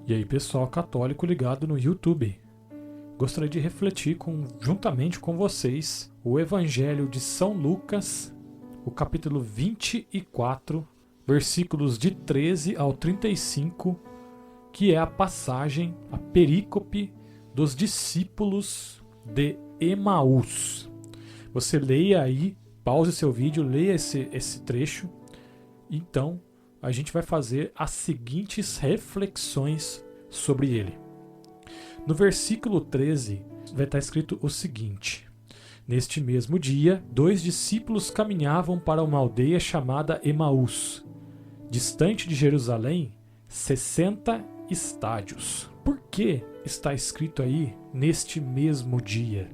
E aí, pessoal católico ligado no YouTube. Gostaria de refletir juntamente com vocês o Evangelho de São Lucas, o capítulo 24, versículos de 13 ao 35, que é a passagem, a perícope dos discípulos de Emaús. Você leia aí, pause seu vídeo, leia esse trecho. Então, a gente vai fazer as seguintes reflexões sobre ele. No versículo 13 vai estar escrito o seguinte: Neste mesmo dia, 2 discípulos caminhavam para uma aldeia chamada Emaús, distante de Jerusalém, 60 estádios. Por que está escrito aí neste mesmo dia?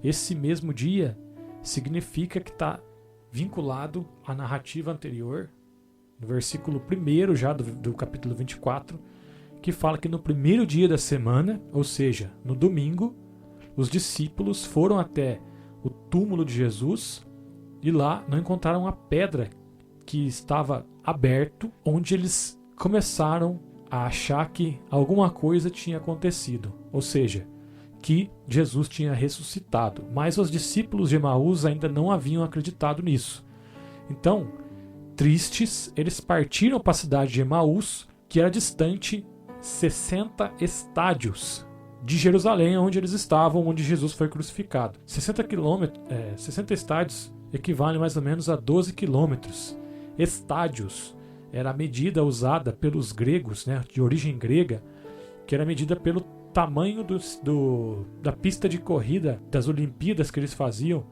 Esse mesmo dia significa que está vinculado à narrativa anterior, no versículo 1 já do capítulo 24, que fala que no primeiro dia da semana, ou seja, no domingo, os discípulos foram até o túmulo de Jesus e lá não encontraram a pedra que estava aberto, onde eles começaram a achar que alguma coisa tinha acontecido, ou seja, que Jesus tinha ressuscitado. Mas os discípulos de Emaús ainda não haviam acreditado nisso. Então, tristes, eles partiram para a cidade de Emaús, que era distante 60 estádios de Jerusalém, onde eles estavam, onde Jesus foi crucificado. 60 estádios equivalem mais ou menos a 12 quilômetros. Estádios era a medida usada pelos gregos, né, de origem grega, que era medida pelo tamanho da pista de corrida das Olimpíadas que eles faziam,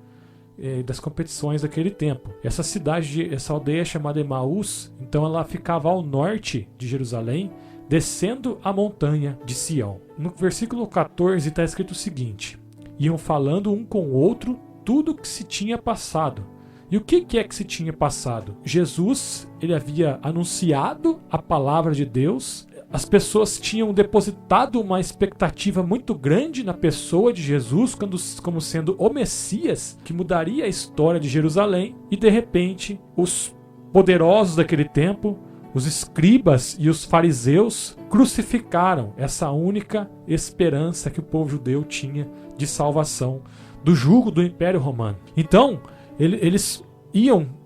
das competições daquele tempo. Essa aldeia chamada Emaús, então ela ficava ao norte de Jerusalém, descendo a montanha de Sião. No versículo 14 está escrito o seguinte: Iam falando um com o outro tudo o que se tinha passado. E o que é que se tinha passado? Jesus, ele havia anunciado a palavra de Deus. As pessoas tinham depositado uma expectativa muito grande na pessoa de Jesus como sendo o Messias que mudaria a história de Jerusalém. E de repente, os poderosos daquele tempo, os escribas e os fariseus, crucificaram essa única esperança que o povo judeu tinha de salvação do jugo do Império Romano. Então, eles iam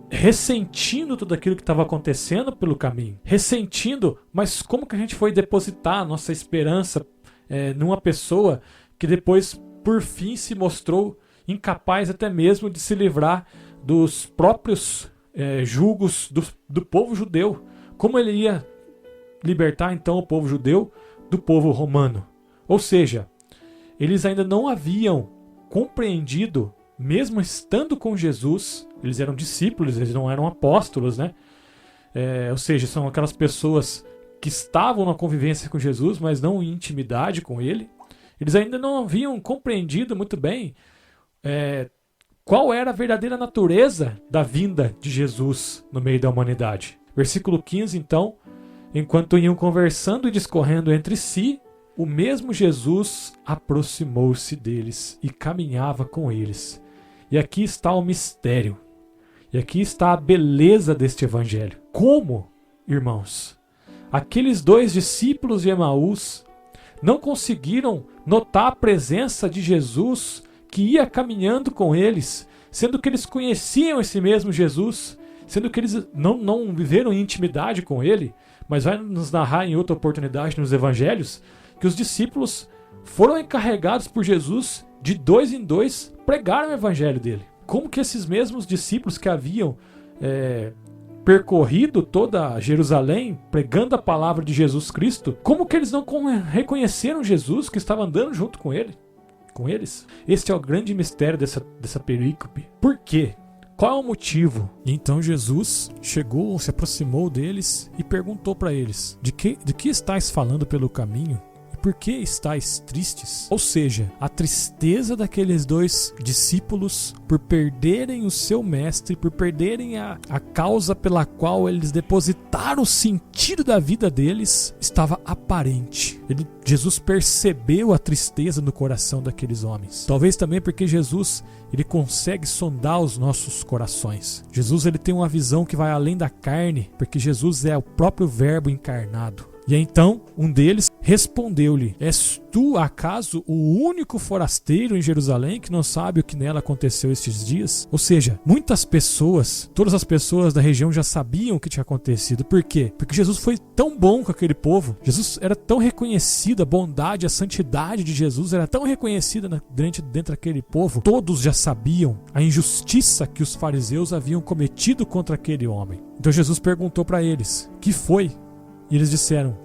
ressentindo tudo aquilo que estava acontecendo pelo caminho. Ressentindo, mas como que a gente foi depositar a nossa esperança numa pessoa que depois, por fim, se mostrou incapaz até mesmo de se livrar dos próprios julgos do povo judeu? Como ele ia libertar então o povo judeu do povo romano? Ou seja, eles ainda não haviam compreendido, mesmo estando com Jesus, eles eram discípulos, eles não eram apóstolos, né? Ou seja, são aquelas pessoas que estavam na convivência com Jesus, mas não em intimidade com ele. Eles ainda não haviam compreendido muito bem qual era a verdadeira natureza da vinda de Jesus no meio da humanidade. Versículo 15, então: Enquanto iam conversando e discorrendo entre si, o mesmo Jesus aproximou-se deles e caminhava com eles. E aqui está o mistério. E aqui está a beleza deste evangelho. Como, irmãos, aqueles 2 discípulos de Emaús não conseguiram notar a presença de Jesus que ia caminhando com eles, sendo que eles conheciam esse mesmo Jesus, sendo que eles não viveram em intimidade com ele, mas vai nos narrar em outra oportunidade nos evangelhos que os discípulos foram encarregados por Jesus de 2 em 2 pregar o evangelho dele. Como que esses mesmos discípulos que haviam percorrido toda Jerusalém pregando a palavra de Jesus Cristo, como que eles não reconheceram Jesus que estava andando junto com eles? Este é o grande mistério dessa perícope. Por quê? Qual é o motivo? E então Jesus chegou, se aproximou deles e perguntou para eles: de que estáis falando pelo caminho? Por que estáis tristes? Ou seja, a tristeza daqueles 2 discípulos por perderem o seu mestre, por perderem a causa pela qual eles depositaram o sentido da vida deles, estava aparente. Jesus percebeu a tristeza no coração daqueles homens. Talvez também porque Jesus, ele consegue sondar os nossos corações. Jesus, ele tem uma visão que vai além da carne, porque Jesus é o próprio Verbo encarnado. E então um deles respondeu-lhe: És tu acaso o único forasteiro em Jerusalém que não sabe o que nela aconteceu estes dias? Ou seja, muitas pessoas, todas as pessoas da região já sabiam o que tinha acontecido. Por quê? Porque Jesus foi tão bom com aquele povo. Jesus era tão reconhecido, a bondade, a santidade de Jesus era tão reconhecida dentro daquele povo. Todos já sabiam a injustiça que os fariseus haviam cometido contra aquele homem. Então Jesus perguntou para eles: que foi? E eles disseram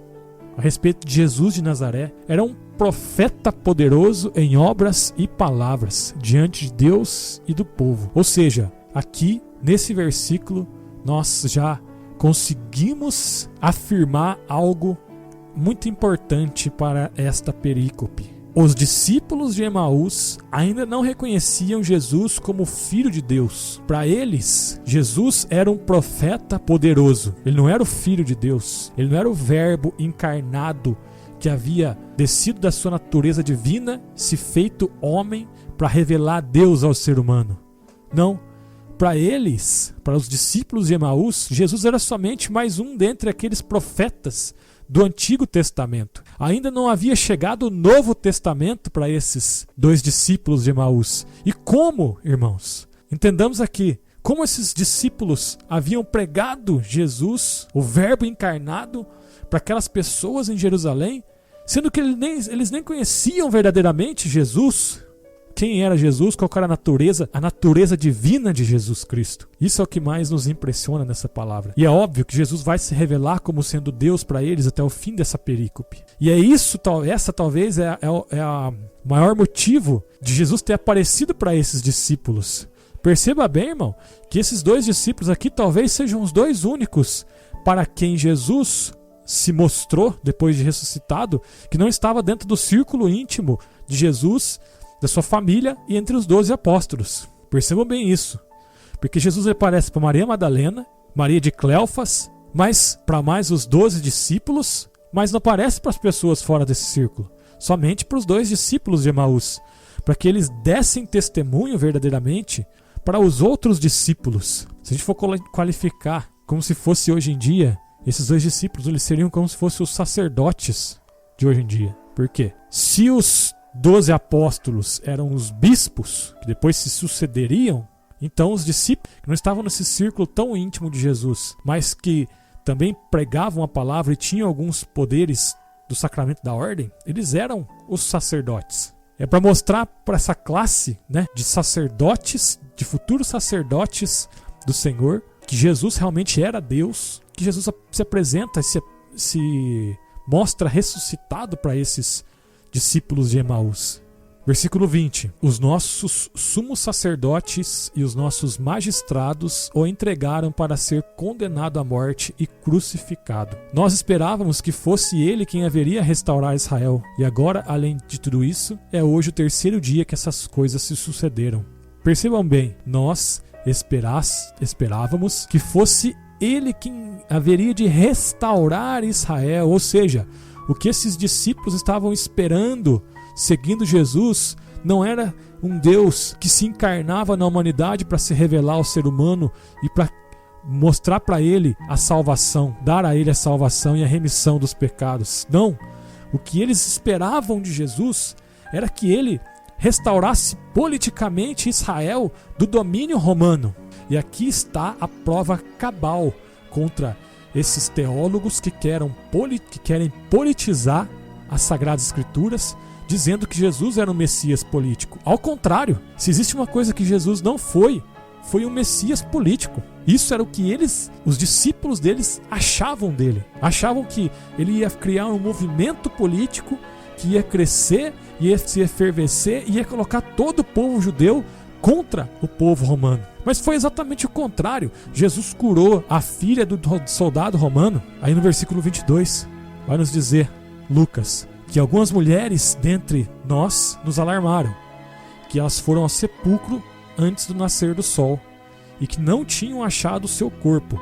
a respeito de Jesus de Nazaré: era um profeta poderoso em obras e palavras diante de Deus e do povo. Ou seja, aqui nesse versículo nós já conseguimos afirmar algo muito importante para esta perícope. Os discípulos de Emaús ainda não reconheciam Jesus como Filho de Deus. Para eles, Jesus era um profeta poderoso. Ele não era o Filho de Deus. Ele não era o Verbo encarnado que havia descido da sua natureza divina, se feito homem para revelar Deus ao ser humano. Não. Para eles, para os discípulos de Emaús, Jesus era somente mais um dentre aqueles profetas do Antigo Testamento. Ainda não havia chegado o Novo Testamento para esses dois discípulos de Emaús. E como, irmãos? Entendamos aqui, como esses discípulos haviam pregado Jesus, o Verbo encarnado, para aquelas pessoas em Jerusalém, sendo que eles nem conheciam verdadeiramente Jesus. Quem era Jesus? Qual era a natureza divina de Jesus Cristo? Isso é o que mais nos impressiona nessa palavra. E é óbvio que Jesus vai se revelar como sendo Deus para eles até o fim dessa perícope. E é isso, essa talvez é o maior motivo de Jesus ter aparecido para esses discípulos. Perceba bem, irmão, que esses dois discípulos aqui talvez sejam os dois únicos para quem Jesus se mostrou, depois de ressuscitado, que não estava dentro do círculo íntimo de Jesus, da sua família e entre os 12 apóstolos. Percebam bem isso. Porque Jesus aparece para Maria Madalena, Maria de Cleofas, mas para mais os 12 discípulos, mas não aparece para as pessoas fora desse círculo. Somente para os dois discípulos de Emaús. Para que eles dessem testemunho verdadeiramente para os outros discípulos. Se a gente for qualificar como se fosse hoje em dia, esses dois discípulos eles seriam como se fossem os sacerdotes de hoje em dia. Por quê? Se os 12 apóstolos eram os bispos, que depois se sucederiam, então os discípulos que não estavam nesse círculo tão íntimo de Jesus, mas que também pregavam a palavra e tinham alguns poderes do sacramento da ordem, eles eram os sacerdotes. É para mostrar para essa classe, de sacerdotes, de futuros sacerdotes do Senhor, que Jesus realmente era Deus, que Jesus se apresenta, se mostra ressuscitado para esses discípulos de Emaús. Versículo 20. Os nossos sumos sacerdotes e os nossos magistrados o entregaram para ser condenado à morte e crucificado. Nós esperávamos que fosse ele quem haveria restaurar Israel. E agora, além de tudo isso, é hoje o terceiro dia que essas coisas se sucederam. Percebam bem, nós esperávamos que fosse ele quem haveria de restaurar Israel, ou seja, o que esses discípulos estavam esperando, seguindo Jesus, não era um Deus que se encarnava na humanidade para se revelar ao ser humano e para mostrar para ele a salvação, dar a ele a salvação e a remissão dos pecados. Não, o que eles esperavam de Jesus era que ele restaurasse politicamente Israel do domínio romano. E aqui está a prova cabal contra esses teólogos que querem politizar as Sagradas Escrituras, dizendo que Jesus era um Messias político. Ao contrário, se existe uma coisa que Jesus não foi um Messias político. Isso era o que os discípulos deles, achavam dele. Achavam que ele ia criar um movimento político que ia crescer, ia se efervescer e ia colocar todo o povo judeu contra o povo romano. Mas foi exatamente o contrário. Jesus curou a filha do soldado romano. Aí no versículo 22 vai nos dizer, Lucas, que algumas mulheres dentre nós nos alarmaram, que elas foram ao sepulcro antes do nascer do sol e que não tinham achado o seu corpo.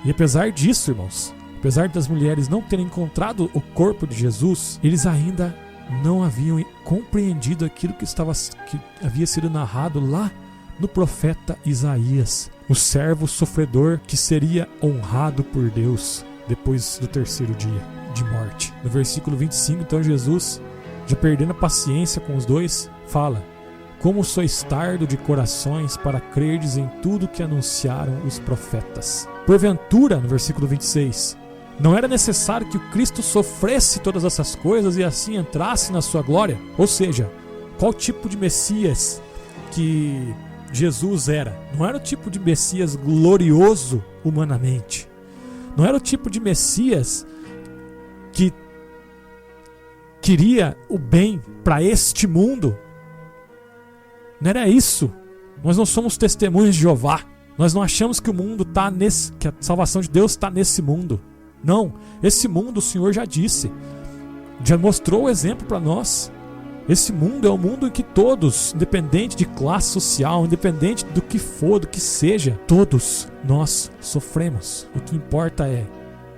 E apesar disso, irmãos, apesar das mulheres não terem encontrado o corpo de Jesus, eles ainda não haviam compreendido aquilo que havia sido narrado lá no profeta Isaías, o servo sofredor que seria honrado por Deus depois do terceiro dia. de morte. No versículo 25, então Jesus, já perdendo a paciência com os dois, fala: como sois tardo de corações para crerdes em tudo que anunciaram os profetas. Porventura, no versículo 26, não era necessário que o Cristo sofresse todas essas coisas e assim entrasse na sua glória? Ou seja, qual tipo de Messias que Jesus era? Não era o tipo de Messias glorioso humanamente. Não era o tipo de Messias que queria o bem para este mundo. Não era isso. Nós não somos testemunhas de Jeová. Nós não achamos que o mundo está que a salvação de Deus está nesse mundo. Não, esse mundo o Senhor já disse, já mostrou o exemplo para nós. Esse mundo é um mundo em que todos, independente de classe social, independente do que for, do que seja, todos nós sofremos. O que importa é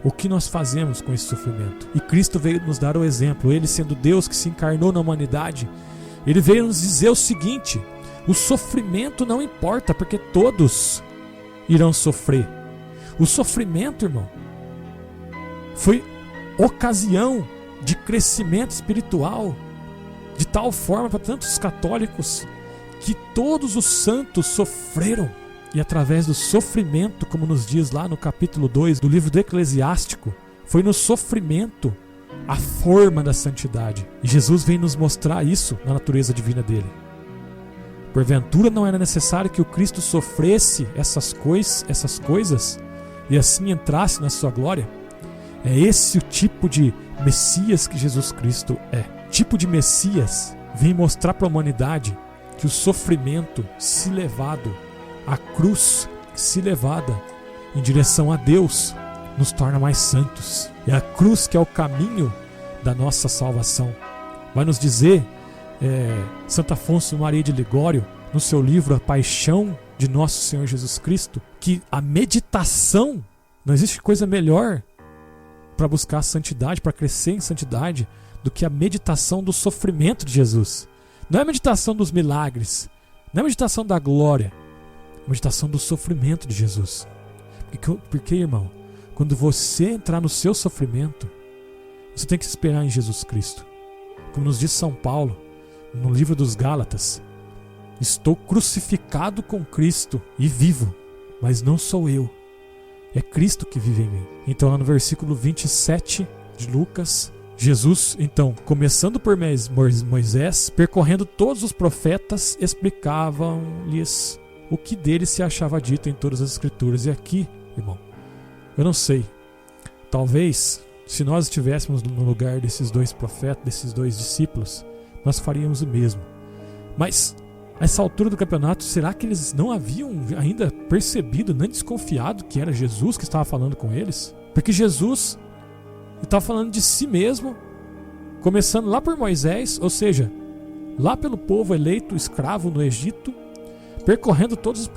o que nós fazemos com esse sofrimento. E Cristo veio nos dar o exemplo. Ele, sendo Deus que se encarnou na humanidade, Ele veio nos dizer o seguinte: o sofrimento não importa, porque todos irão sofrer. O sofrimento, irmão, foi ocasião de crescimento espiritual, de tal forma para tantos católicos, que todos os santos sofreram. E através do sofrimento, como nos diz lá no capítulo 2 do livro do Eclesiástico, foi no sofrimento a forma da santidade. E Jesus vem nos mostrar isso na natureza divina dele. Porventura não era necessário que o Cristo sofresse essas coisas e assim entrasse na sua glória? É esse o tipo de Messias que Jesus Cristo é. O tipo de Messias vem mostrar para a humanidade que o sofrimento, se levado, a cruz, se levada em direção a Deus, nos torna mais santos. É a cruz que é o caminho da nossa salvação. Vai nos dizer Santo Afonso Maria de Ligório, no seu livro A Paixão de Nosso Senhor Jesus Cristo, que a meditação, não existe coisa melhor para buscar a santidade, para crescer em santidade, do que a meditação do sofrimento de Jesus. Não é a meditação dos milagres, não é a meditação da glória, é a meditação do sofrimento de Jesus. Porque, irmão, quando você entrar no seu sofrimento, você tem que se esperar em Jesus Cristo. Como nos diz São Paulo, no livro dos Gálatas: estou crucificado com Cristo e vivo, mas não sou eu, é Cristo que vive em mim. Então lá no versículo 27 de Lucas, Jesus, então, começando por Moisés, percorrendo todos os profetas, explicavam-lhes o que dele se achava dito em todas as escrituras. E aqui, irmão, eu não sei, talvez se nós estivéssemos no lugar desses dois profetas, desses dois discípulos, nós faríamos o mesmo. Mas a essa altura do campeonato, será que eles não haviam ainda percebido, nem desconfiado que era Jesus que estava falando com eles? Porque Jesus estava falando de si mesmo, começando lá por Moisés, ou seja, lá pelo povo eleito escravo no Egito, percorrendo todos os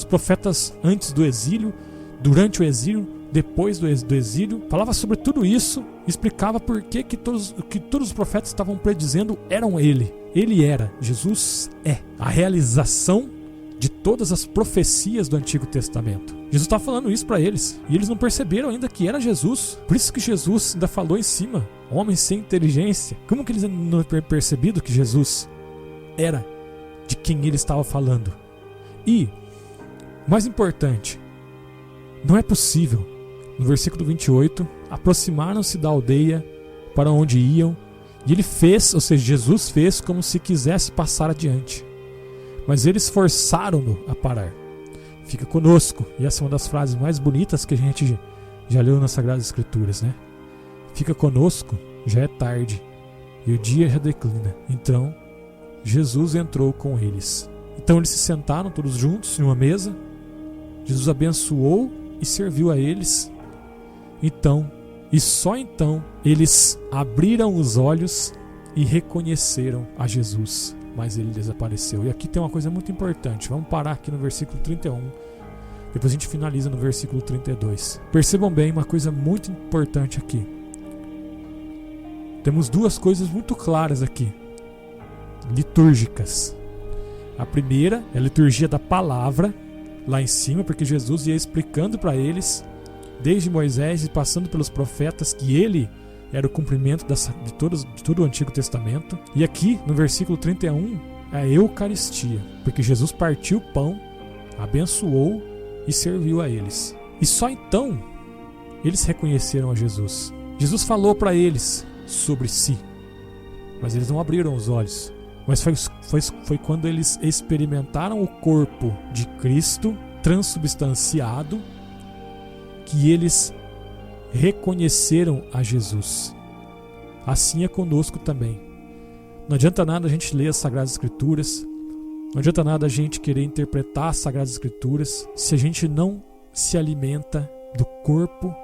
profetas antes do exílio, durante o exílio, depois do exílio, falava sobre tudo isso, explicava por que todos os profetas estavam predizendo eram ele. Ele era, Jesus é a realização de todas as profecias do Antigo Testamento. Jesus está falando isso para eles, e eles não perceberam ainda que era Jesus. Por isso que Jesus ainda falou em cima: homens sem inteligência. Como que eles não tinham percebido que Jesus era de quem ele estava falando? E, mais importante, não é possível. No versículo 28, aproximaram-se da aldeia para onde iam, e ele fez, ou seja, Jesus fez como se quisesse passar adiante. Mas eles forçaram-no a parar. Fica conosco. E essa é uma das frases mais bonitas que a gente já leu nas Sagradas Escrituras, né? Fica conosco, já é tarde, e o dia já declina. Então, Jesus entrou com eles. Então eles se sentaram todos juntos em uma mesa. Jesus abençoou e serviu a eles. Então, e só então, eles abriram os olhos e reconheceram a Jesus. Mas ele desapareceu. E aqui tem uma coisa muito importante. Vamos parar aqui no versículo 31. Depois a gente finaliza no versículo 32. Percebam bem uma coisa muito importante aqui. Temos duas coisas muito claras aqui, litúrgicas. A primeira é a liturgia da palavra, lá em cima, porque Jesus ia explicando para eles desde Moisés e passando pelos profetas, que ele era o cumprimento de todo o Antigo Testamento. E aqui no versículo 31 é a Eucaristia, porque Jesus partiu o pão, abençoou e serviu a eles. E só então eles reconheceram a Jesus. Jesus falou para eles sobre si, mas eles não abriram os olhos. Mas foi quando eles experimentaram o corpo de Cristo transubstanciado que eles reconheceram a Jesus. Assim é conosco também. Não adianta nada a gente ler as Sagradas Escrituras, não adianta nada a gente querer interpretar as Sagradas Escrituras se a gente não se alimenta do corpo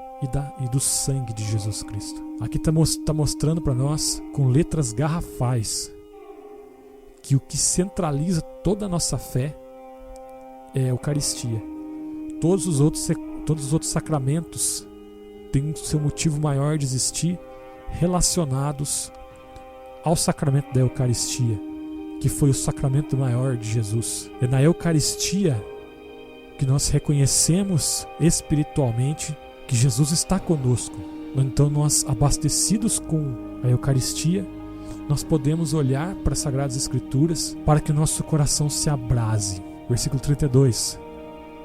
e do sangue de Jesus Cristo. Aqui está mostrando para nós, com letras garrafais, que o que centraliza toda a nossa fé é a Eucaristia. Todos os outros sacramentos têm um seu motivo maior de existir relacionados ao sacramento da Eucaristia, que foi o sacramento maior de Jesus. É na Eucaristia que nós reconhecemos espiritualmente que Jesus está conosco. Então nós, abastecidos com a Eucaristia, nós podemos olhar para as Sagradas Escrituras para que o nosso coração se abrase. Versículo 32.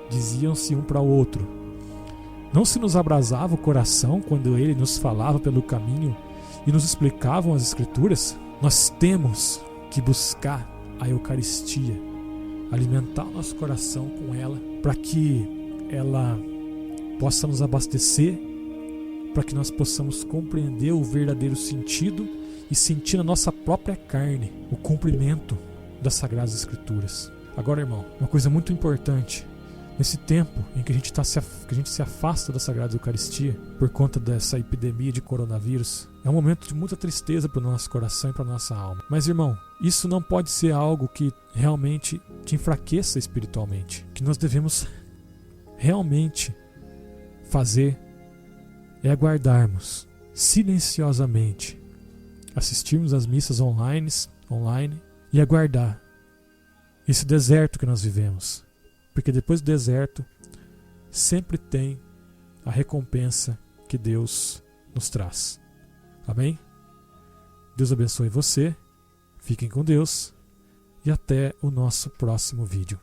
Diziam-se um para o outro: não se nos abrasava o coração quando ele nos falava pelo caminho e nos explicavam as Escrituras? Nós temos que buscar a Eucaristia, alimentar o nosso coração com ela, para que ela possa nos abastecer, para que nós possamos compreender o verdadeiro sentido e sentir na nossa própria carne o cumprimento das Sagradas Escrituras. Agora, irmão, uma coisa muito importante: nesse tempo em que a gente se afasta da Sagrada Eucaristia por conta dessa epidemia de coronavírus, é um momento de muita tristeza para o nosso coração e para a nossa alma. Mas, irmão, isso não pode ser algo que realmente te enfraqueça espiritualmente. O que nós devemos realmente fazer é aguardarmos silenciosamente, assistirmos às missas online e aguardar esse deserto que nós vivemos. Porque depois do deserto, sempre tem a recompensa que Deus nos traz. Amém? Deus abençoe você, fiquem com Deus e até o nosso próximo vídeo.